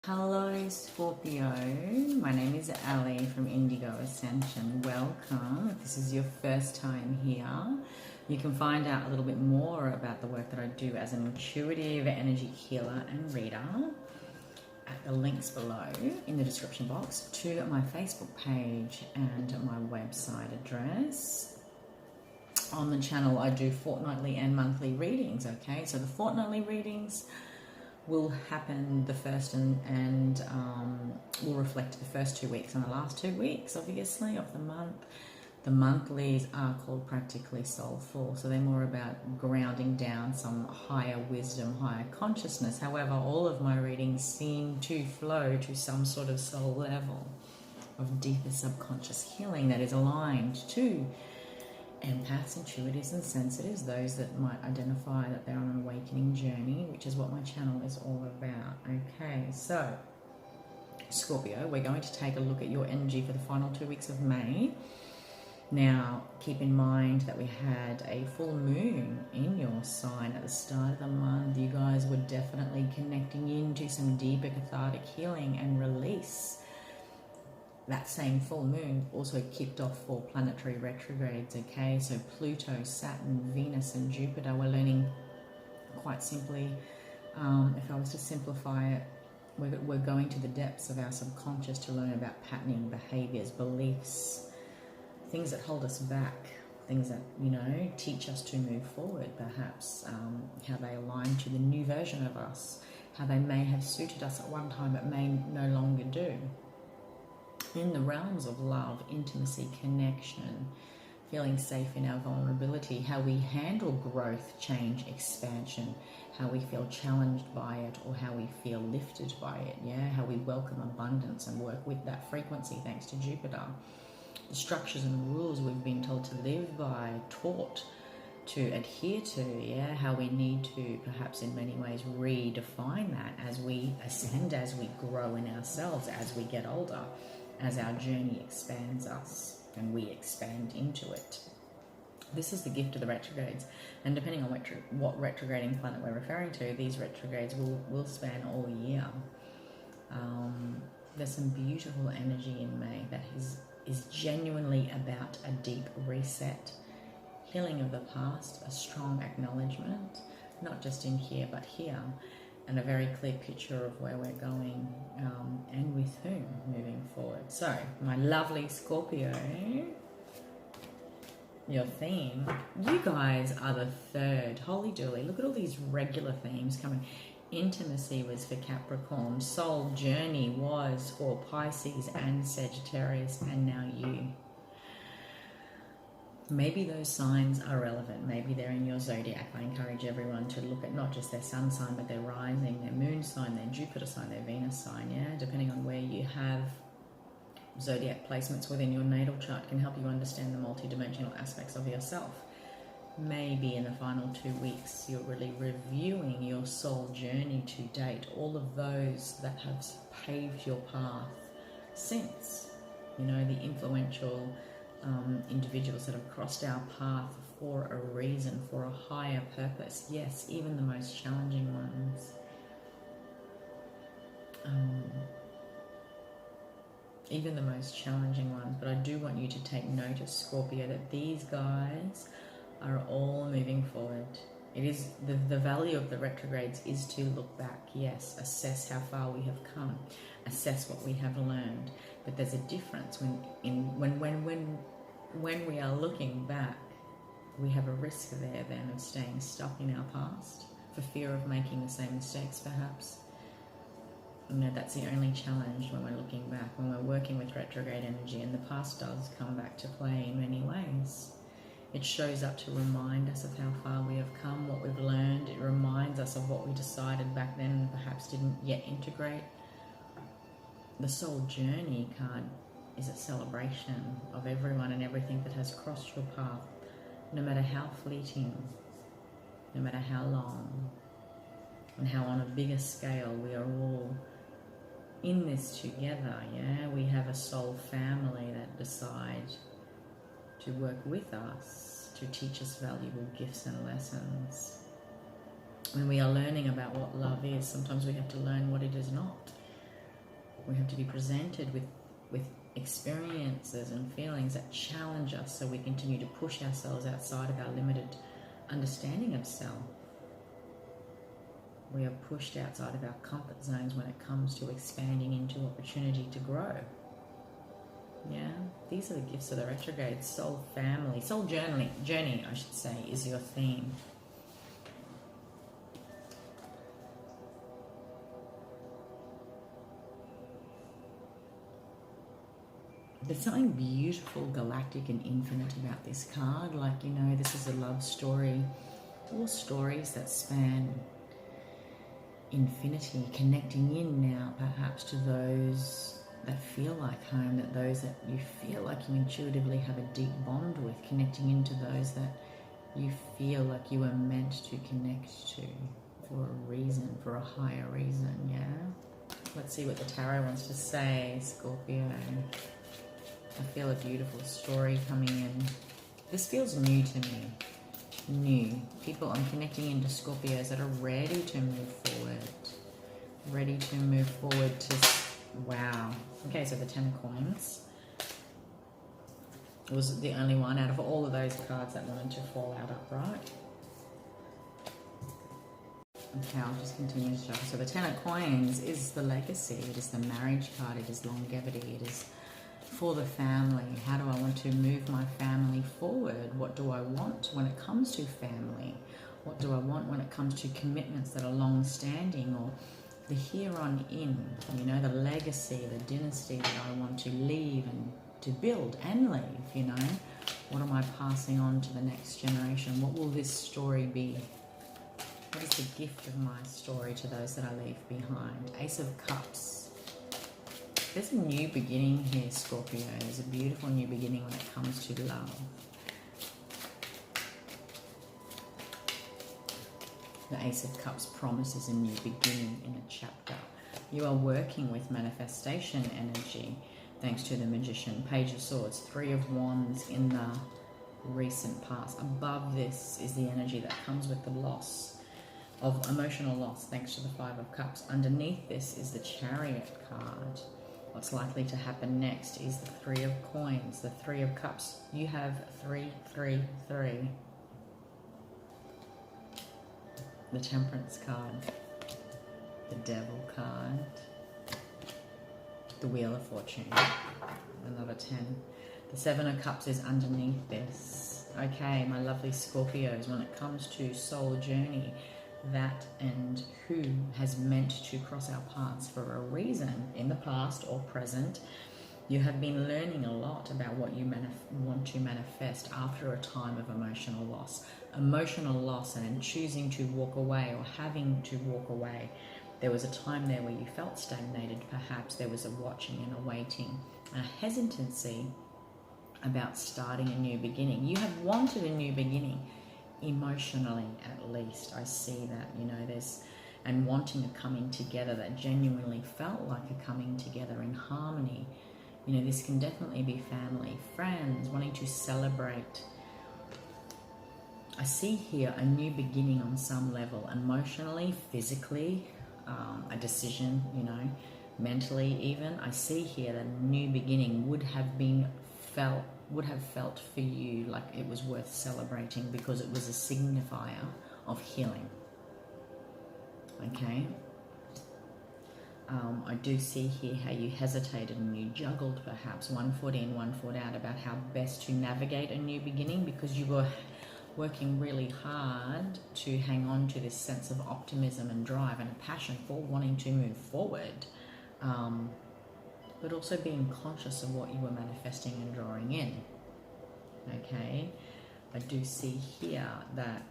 Hello Scorpio, my name is Ali from Indigo Ascension. Welcome. If this is your first time here, you can find out a little bit more about the work that I do as an intuitive energy healer and reader at the links below in the description box to my Facebook page and my website address. On the channel I do fortnightly and monthly readings, okay? So the fortnightly readings will happen the first and will reflect the first 2 weeks and the last 2 weeks, obviously, of the month. The monthlies are called Practically Soulful, so they're more about grounding down some higher wisdom, higher consciousness. However, all of my readings seem to flow to some sort of soul level of deeper subconscious healing that is aligned to empaths, intuitives and sensitives, those that might identify that they're on an awakening journey, which is what my channel is all about. Okay, so Scorpio, we're going to take a look at your energy for the final 2 weeks of May. Now, keep in mind that we had a full moon in your sign at the start of the month. You guys were definitely connecting into some deeper cathartic healing and release. That same full moon also kicked off 4 planetary retrogrades, okay? So Pluto, Saturn, Venus and Jupiter. We're learning, quite simply, if I was to simplify it, we're going to the depths of our subconscious to learn about patterning, behaviors, beliefs, things that hold us back, things that, you know, teach us to move forward, perhaps, how they align to the new version of us, how they may have suited us at one time but may no longer do. In the realms of love, intimacy, connection, feeling safe in our vulnerability, how we handle growth, change, expansion, how we feel challenged by it or how we feel lifted by it, yeah, how we welcome abundance and work with that frequency thanks to Jupiter. The structures and rules we've been told to live by, taught to adhere to, yeah, how we need to perhaps in many ways redefine that as we ascend, as we grow in ourselves, as we get older, as our journey expands us and we expand into it. This is the gift of the retrogrades, and depending on what retrograding planet we're referring to, these retrogrades will span all year. There's some beautiful energy in May that is genuinely about a deep reset, healing of the past, a strong acknowledgement, not just in here but here, and a very clear picture of where we're going and with whom moving forward. So, my lovely Scorpio, your theme, you guys are the third. Holy dooly, look at all these regular themes coming. Intimacy was for Capricorn, soul journey was for Pisces and Sagittarius, and now you. Maybe those signs are relevant. Maybe they're in your zodiac. I encourage everyone to look at not just their sun sign, but their rising, their moon sign, their Jupiter sign, their Venus sign, yeah? Depending on where you have zodiac placements within your natal chart can help you understand the multidimensional aspects of yourself. Maybe in the final 2 weeks, you're really reviewing your soul journey to date, all of those that have paved your path since, you know, the influential individuals that have crossed our path for a reason, for a higher purpose. Yes, even the most challenging ones. Even the most challenging ones. But I do want you to take notice, Scorpio, that these guys are all moving forward. It is the value of the retrogrades is to look back, yes, assess how far we have come, assess what we have learned. But there's a difference when we are looking back, we have a risk there then of staying stuck in our past for fear of making the same mistakes, perhaps. You know, that's the only challenge when we're looking back, when we're working with retrograde energy, and the past does come back to play in many ways. It shows up to remind us of how far we have come, what we've learned. It reminds us of what we decided back then and perhaps didn't yet integrate. The soul journey card is a celebration of everyone and everything that has crossed your path, no matter how fleeting, no matter how long, and how on a bigger scale we are all in this together, yeah? We have a soul family that decide to work with us, to teach us valuable gifts and lessons. When we are learning about what love is, sometimes we have to learn what it is not. We have to be presented with experiences and feelings that challenge us, so we continue to push ourselves outside of our limited understanding of self. We are pushed outside of our comfort zones when it comes to expanding into opportunity to grow. Yeah, these are the gifts of the retrograde. Soul family, soul journey, I should say, is your theme. There's something beautiful, galactic and infinite about this card. Like, you know, this is a love story, or stories that span infinity, connecting in now perhaps to those that feel like home, that those that you feel like you intuitively have a deep bond with, connecting into those that you feel like you were meant to connect to for a reason, for a higher reason. Yeah, let's see what the tarot wants to say, Scorpio. I feel a beautiful story coming in. This feels new to me. New. People, I'm connecting into Scorpios that are ready to move forward. Ready to move forward to... Wow. Okay, so the Ten of Coins was the only one out of all of those cards that wanted to fall out upright. Okay, I'll just continue to shuffle. So the Ten of Coins is the legacy. It is the marriage card. It is longevity. It is for the family. How do I want to move my family forward? What do I want when it comes to family? What do I want when it comes to commitments that are long-standing, or the here on in, you know, the legacy, the dynasty that I want to leave and to build and leave, you know? What am I passing on to the next generation? What will this story be? What is the gift of my story to those that I leave behind? Ace of Cups. There's a new beginning here, Scorpio. There's a beautiful new beginning when it comes to love. The Ace of Cups promises a new beginning in a chapter. You are working with manifestation energy, thanks to the Magician. Page of Swords, Three of Wands in the recent past. Above this is the energy that comes with the loss of emotional loss, thanks to the Five of Cups. Underneath this is the Chariot card. What's likely to happen next is the Three of Coins, the Three of Cups. You have 3, 3, 3. The Temperance card, the Devil card, the Wheel of Fortune, another 10. The Seven of Cups is underneath this. Okay, my lovely Scorpios, when it comes to soul journey, that and who has meant to cross our paths for a reason in the past or present, you have been learning a lot about what you want to manifest after a time of emotional loss. Emotional loss and choosing to walk away or having to walk away. There was a time there where you felt stagnated, perhaps. There was a watching and a waiting, a hesitancy about starting a new beginning. You have wanted a new beginning, emotionally at least. I see that, you know, there's, and wanting a coming together that genuinely felt like a coming together in harmony. You know, this can definitely be family, friends, wanting to celebrate. I see here a new beginning on some level, emotionally, physically, a decision, you know, mentally even. I see here that a new beginning would have felt for you like it was worth celebrating, because it was a signifier of healing. Okay. I do see here how you hesitated and you juggled perhaps one foot in, one foot out about how best to navigate a new beginning, because you were working really hard to hang on to this sense of optimism and drive and a passion for wanting to move forward, but also being conscious of what you were manifesting and drawing in. Okay, I do see here that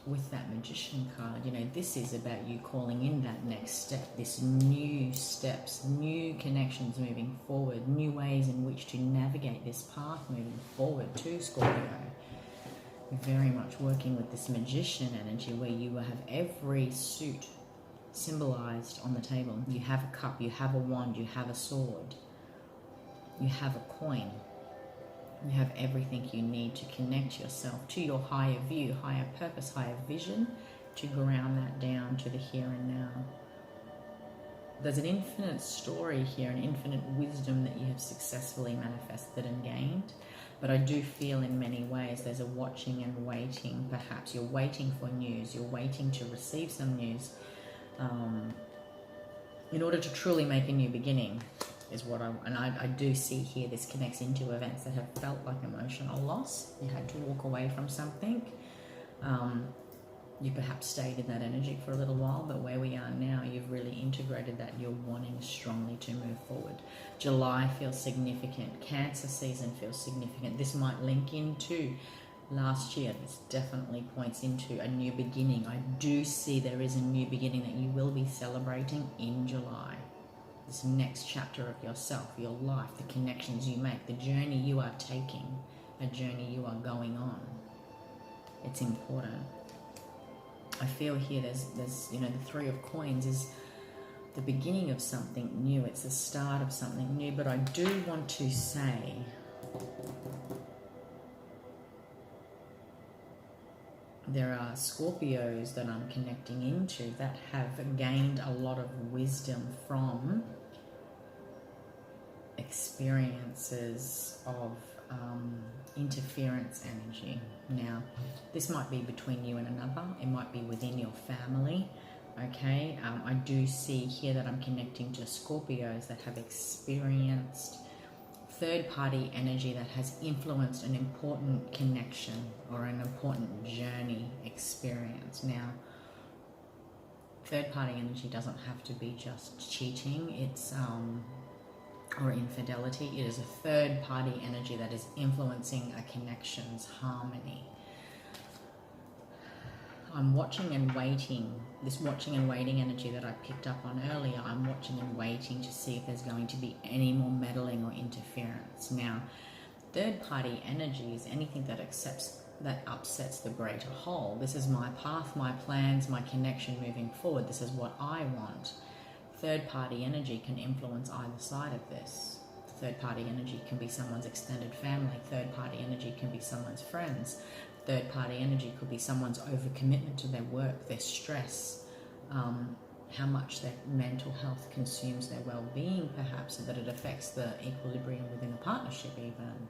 with that Magician card, you know, this is about you calling in that next step, this new steps, new connections moving forward, new ways in which to navigate this path moving forward to Scorpio. Very much working with this Magician energy where you have every suit symbolized on the table. You have a cup, you have a wand, you have a sword, you have a coin. You have everything you need to connect yourself to your higher view, higher purpose, higher vision, to ground that down to the here and now. there's an infinite story here, an infinite wisdom that you have successfully manifested and gained. But I do feel in many ways there's a watching and waiting. Perhaps you're waiting for news, you're waiting to receive some news in order to truly make a new beginning, is what I do see here. This connects into events that have felt like emotional loss. You had to walk away from something. You perhaps stayed in that energy for a little while, but where we are now, you've really integrated that. You're wanting strongly to move forward. July feels significant. Cancer season feels significant. This might link into last year. This definitely points into a new beginning. I do see there is a new beginning that you will be celebrating in July. This next chapter of yourself, your life, the connections you make, the journey you are taking, a journey you are going on. It's important. I feel here there's you know, the Three of Coins is the beginning of something new. It's the start of something new. But I do want to say there are Scorpios that I'm connecting into that have gained a lot of wisdom from experiences of interference energy. Now, this might be between you and another. It might be within your family. Okay, I do see here that I'm connecting to Scorpios that have experienced third-party energy that has influenced an important connection or an important journey experience. Now, third-party energy doesn't have to be just cheating. It's or infidelity. It is a third-party energy that is influencing a connection's harmony. I'm watching and waiting. This watching and waiting energy that I picked up on earlier, I'm watching and waiting to see if there's going to be any more meddling or interference. Now, third-party energy is anything that upsets the greater whole. This is my path, my plans, my connection moving forward. This is what I want. Third-party energy can influence either side of this. Third-party energy can be someone's extended family. Third-party energy can be someone's friends. Third-party energy could be someone's overcommitment to their work, their stress, how much their mental health consumes their well-being, perhaps, so that it affects the equilibrium within a partnership even.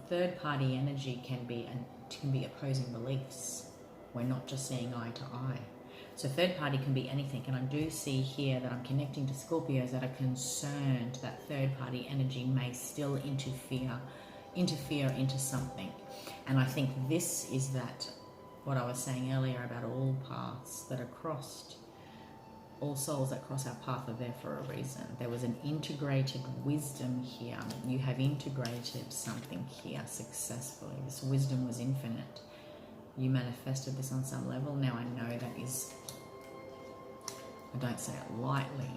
Third-party energy can be opposing beliefs. We're not just seeing eye to eye. So third party can be anything, and I do see here that I'm connecting to Scorpios that are concerned that third party energy may still interfere into something. And I think this is that, what I was saying earlier about all paths that are crossed, all souls that cross our path are there for a reason. There was an integrated wisdom here. You have integrated something here successfully. This wisdom was infinite. You manifested this on some level. Now I know that is, I don't say it lightly,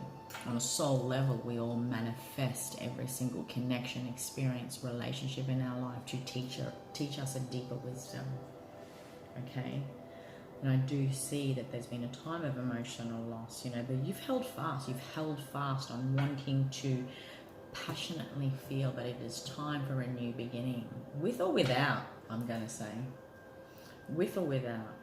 on a soul level we all manifest every single connection, experience, relationship in our life to teach us a deeper wisdom. Okay? And I do see that there's been a time of emotional loss, you know, but you've held fast on wanting to passionately feel that it is time for a new beginning, with or without, I'm going to say. With or without.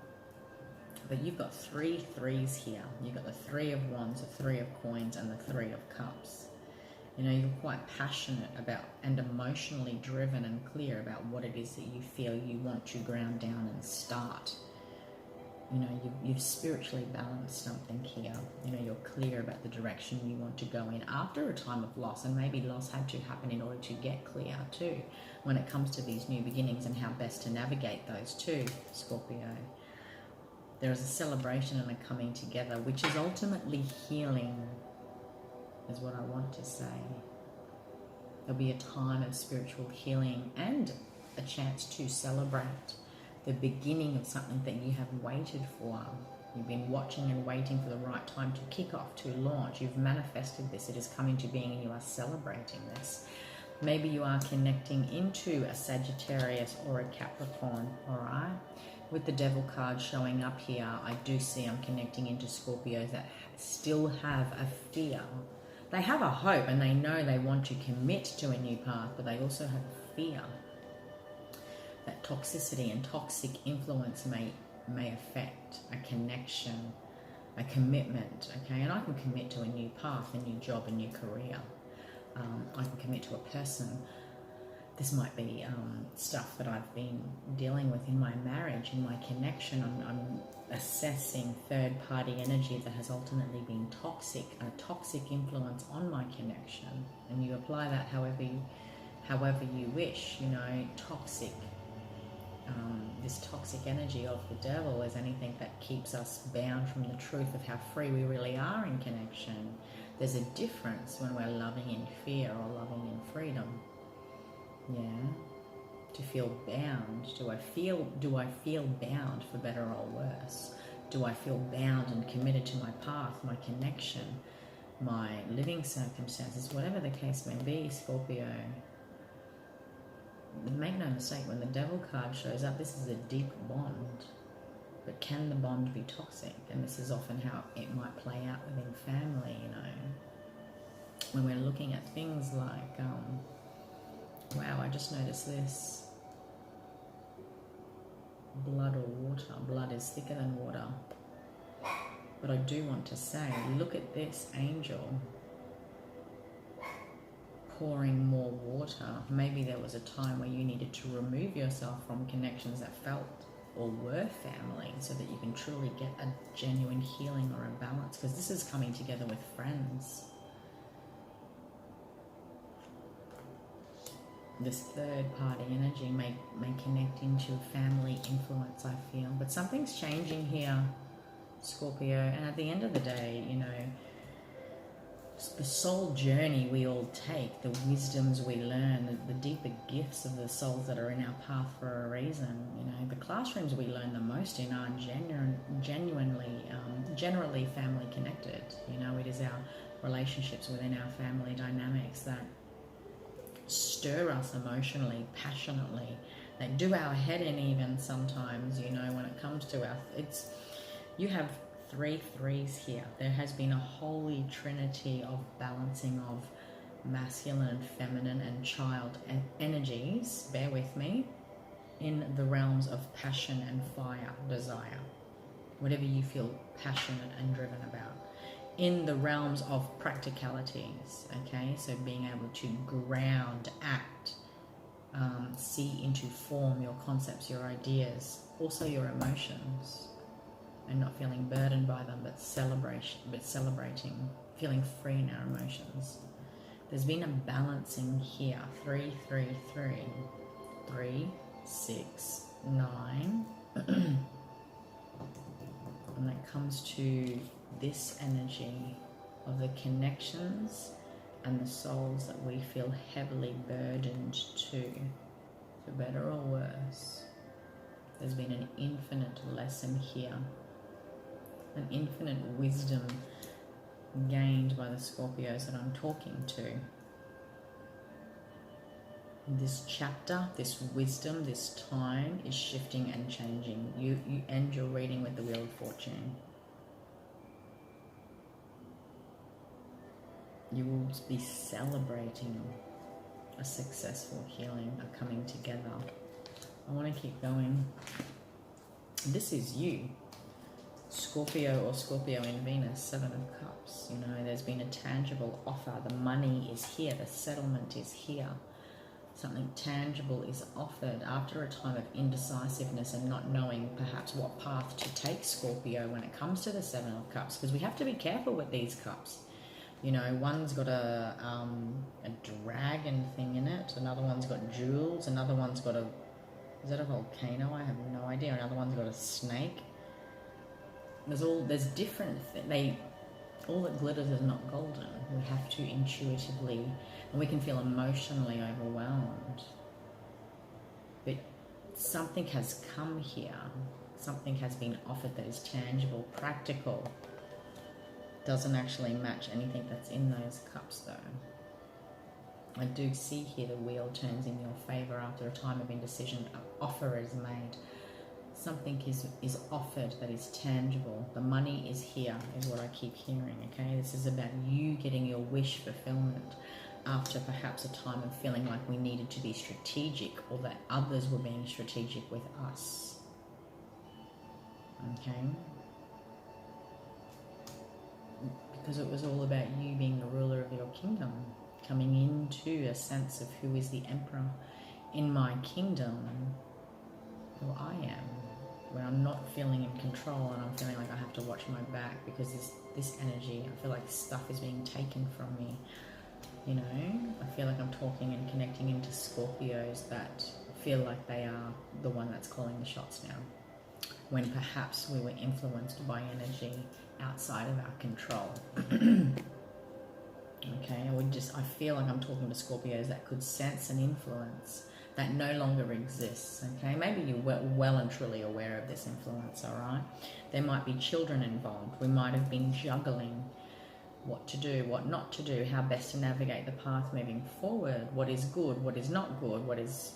But you've got 3 threes here. You've got the 3 of Wands, the 3 of Coins, and the 3 of Cups. You know, you're quite passionate about and emotionally driven and clear about what it is that you feel you want to ground down and start. You know, you've spiritually balanced something here. You know, you're clear about the direction you want to go in after a time of loss, and maybe loss had to happen in order to get clear too, when it comes to these new beginnings and how best to navigate those too, Scorpio. There is a celebration and a coming together, which is ultimately healing, is what I want to say. There'll be a time of spiritual healing and a chance to celebrate the beginning of something that you have waited for. You've been watching and waiting for the right time to kick off, to launch. You've manifested this. It has come into being and you are celebrating this. Maybe you are connecting into a Sagittarius or a Capricorn, all right? With the Devil card showing up here, I do see I'm connecting into Scorpios that still have a fear. They have a hope and they know they want to commit to a new path, but they also have a fear that toxicity and toxic influence may affect a connection a commitment, okay? And I can commit to a new path, a new job, a new career. I can commit to a person. This might be stuff that I've been dealing with in my marriage, in my connection. I'm assessing third-party energy that has ultimately been toxic, a toxic influence on my connection. And you apply that however you wish, you know, toxic. This toxic energy of the devil is anything that keeps us bound from the truth of how free we really are in connection. There's a difference when we're loving in fear or loving in freedom. Yeah, to feel bound. Do I feel bound for better or worse? Do I feel bound and committed to my path, my connection, my living circumstances, whatever the case may be, Scorpio? Make no mistake, when the devil card shows up, this is a deep bond. But can the bond be toxic? And this is often how it might play out within family, you know. When we're looking at things like, wow, I just noticed this. Blood or water. Blood is thicker than water. But I do want to say, look at this angel pouring more water. Maybe there was a time where you needed to remove yourself from connections that felt or were family so that you can truly get a genuine healing or a balance, because this is coming together with friends. This third party energy may connect into family influence, I feel. But something's changing here, Scorpio. And at the end of the day, you know, the soul journey we all take, the wisdoms we learn, the deeper gifts of the souls that are in our path for a reason. You know, the classrooms we learn the most in are generally family connected. You know, it is our relationships within our family dynamics that stir us emotionally, passionately, that do our head in even sometimes, you know, when it comes to our, you have 3 threes here. There has been a holy trinity of balancing of masculine and feminine and child and energies, bear with me, in the realms of passion and fire, desire, whatever you feel passionate and driven about. In the realms of practicalities, okay, so being able to ground, act, see into form your concepts, your ideas, also your emotions, and not feeling burdened by them, but celebrating, feeling free in our emotions. There's been a balancing here, 3, 3, 3, 3, 6, 9, and that comes to this energy of the connections and the souls that we feel heavily burdened to, for better or worse. There's been an infinite lesson here, an infinite wisdom gained by the Scorpios that I'm talking to. This chapter, this wisdom, this time is shifting and changing. You end your reading with the Wheel of Fortune. You will be celebrating a successful healing, a coming together. I want to keep going. This is you, Scorpio or Scorpio in Venus, 7 of Cups. You know, there's been a tangible offer. The money is here. The settlement is here. Something tangible is offered after a time of indecisiveness and not knowing perhaps what path to take, Scorpio, when it comes to the 7 of Cups, because we have to be careful with these cups. You know, one's got a dragon thing in it. Another one's got jewels. Another one's got is that a volcano? I have no idea. Another one's got a snake. There's different things. All that glitters is not golden. We have to intuitively, and we can feel emotionally overwhelmed. But something has come here. Something has been offered that is tangible, practical. Doesn't actually match anything that's in those cups though. I do see here the wheel turns in your favor after a time of indecision. An offer is made. Something is offered that is tangible. The money is here, is what I keep hearing, okay? This is about you getting your wish fulfillment after perhaps a time of feeling like we needed to be strategic, or that others were being strategic with us. Okay? because it was all about you being the ruler of your kingdom, coming into a sense of who is the emperor in my kingdom, who I am, when I'm not feeling in control and I'm feeling like I have to watch my back because this energy, I feel like stuff is being taken from me. You know, I feel like I'm talking and connecting into Scorpios that feel like they are the one that's calling the shots now, when perhaps we were influenced by energy outside of our control. Okay, I feel like I'm talking to Scorpios that could sense an influence that no longer exists. Okay, maybe you're well and truly aware of this influence, all right? There might be children involved. We might have been juggling what to do, what not to do, how best to navigate the path moving forward, what is good, what is not good, what is,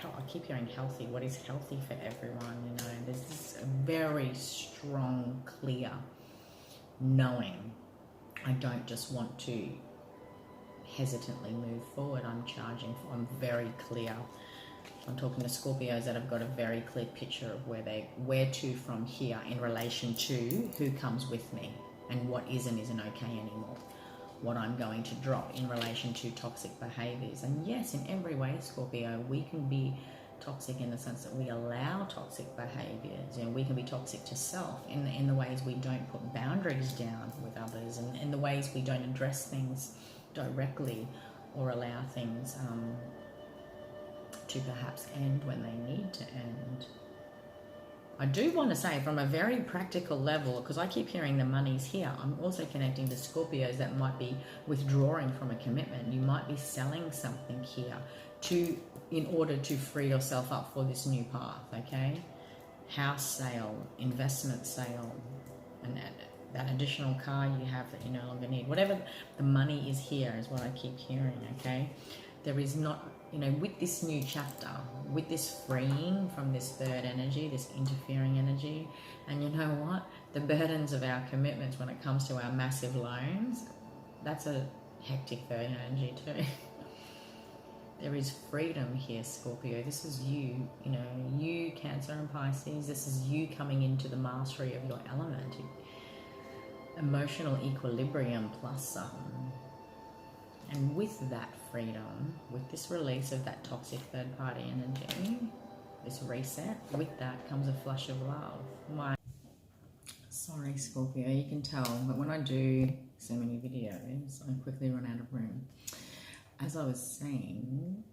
I keep hearing healthy, what is healthy for everyone, you know. There's this very strong, clear knowing. I don't just want to hesitantly move forward. I'm very clear. I'm talking to Scorpios that have got a very clear picture of where to from here in relation to who comes with me and what isn't okay anymore, what I'm going to drop in relation to toxic behaviors. And yes, in every way, Scorpio, we can be toxic in the sense that we allow toxic behaviors. You know, we can be toxic to self in the ways we don't put boundaries down with others, and in the ways we don't address things directly or allow things to perhaps end when they need to end. I do want to say, from a very practical level, because I keep hearing the money's here, I'm also connecting to Scorpios that might be withdrawing from a commitment. You might be selling something here in order to free yourself up for this new path, okay? House sale, investment sale, and that additional car you have that you no longer need. Whatever the money is here is what I keep hearing, okay? There is not, you know, with this new chapter, with this freeing from this third energy, this interfering energy, and you know what? The burdens of our commitments when it comes to our massive loans, that's a hectic third energy too. There is freedom here, Scorpio. This is you, you know, you, Cancer and Pisces. This is you coming into the mastery of your element. Emotional equilibrium plus and with that freedom, with this release of that toxic third party energy, this reset, with that comes a flush of love. Sorry, Scorpio, you can tell, but when I do so many videos, I quickly run out of room. As I was saying,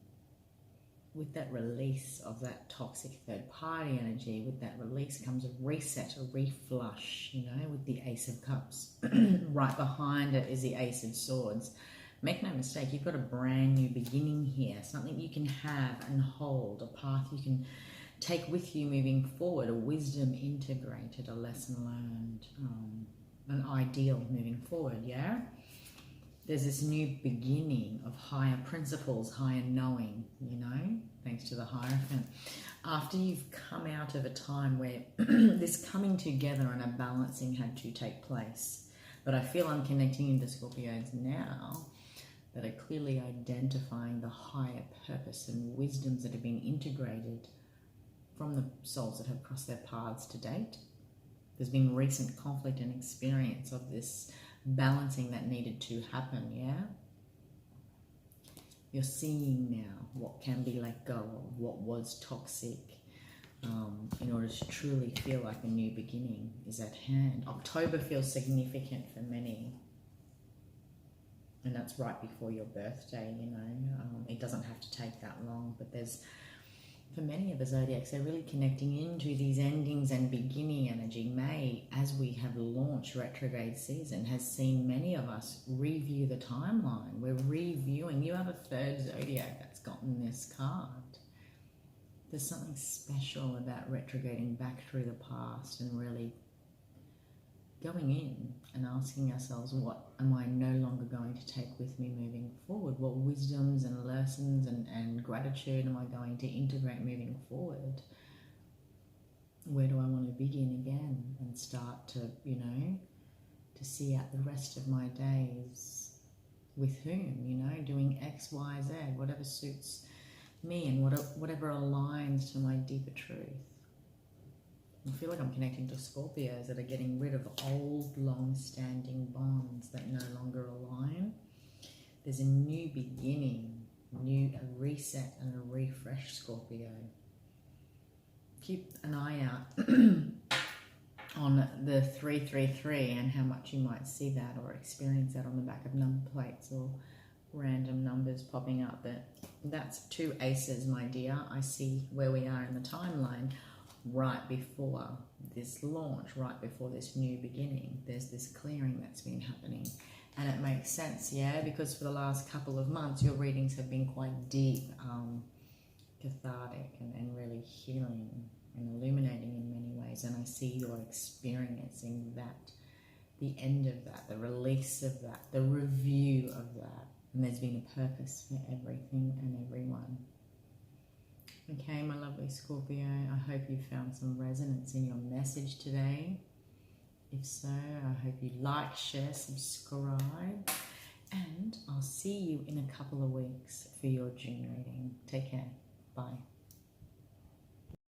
with that release of that toxic third party energy, with that release comes a reset, a reflush, you know, with the Ace of Cups. Right behind it is the Ace of Swords. Make no mistake, you've got a brand new beginning here, something you can have and hold, a path you can take with you moving forward, a wisdom integrated, a lesson learned, an ideal moving forward, yeah? There's this new beginning of higher principles, higher knowing, you know, thanks to the Hierophant. After you've come out of a time where this coming together and a balancing had to take place. But I feel I'm connecting into Scorpios now that are clearly identifying the higher purpose and wisdoms that have been integrated from the souls that have crossed their paths to date. There's been recent conflict and experience of this balancing that needed to happen, yeah? You're seeing now what can be let go of, what was toxic, in order to truly feel like a new beginning is at hand. October feels significant for many, and that's right before your birthday, you know. It doesn't have to take that long, but there's, for many of the zodiacs, they're really connecting into these endings and beginning energy. May, as we have launched retrograde season, has seen many of us review the timeline. We're reviewing. You have a third zodiac that's gotten this card. There's something special about retrograding back through the past and really going in and asking ourselves, what am I no longer going to take with me moving forward? What wisdoms and lessons and gratitude am I going to integrate moving forward? Where do I want to begin again and start to, you know, to see out the rest of my days with whom, you know, doing X, Y, Z, whatever suits me and whatever aligns to my deeper truth. I feel like I'm connecting to Scorpios that are getting rid of old, long-standing bonds that no longer align. There's a new beginning, a reset and a refresh, Scorpio. Keep an eye out on the 333 and how much you might see that or experience that on the back of number plates or random numbers popping up. That's 2 aces, my dear. I see where we are in the timeline right before this launch, right before this new beginning. There's this clearing that's been happening. And it makes sense, yeah, because for the last couple of months, your readings have been quite deep, cathartic, and really healing and illuminating in many ways. And I see you're experiencing that, the end of that, the release of that, the review of that. And there's been a purpose for everything and everyone. Okay, my lovely Scorpio, I hope you found some resonance in your message today. If so, I hope you like, share, subscribe, and I'll see you in a couple of weeks for your June reading. Take care. Bye.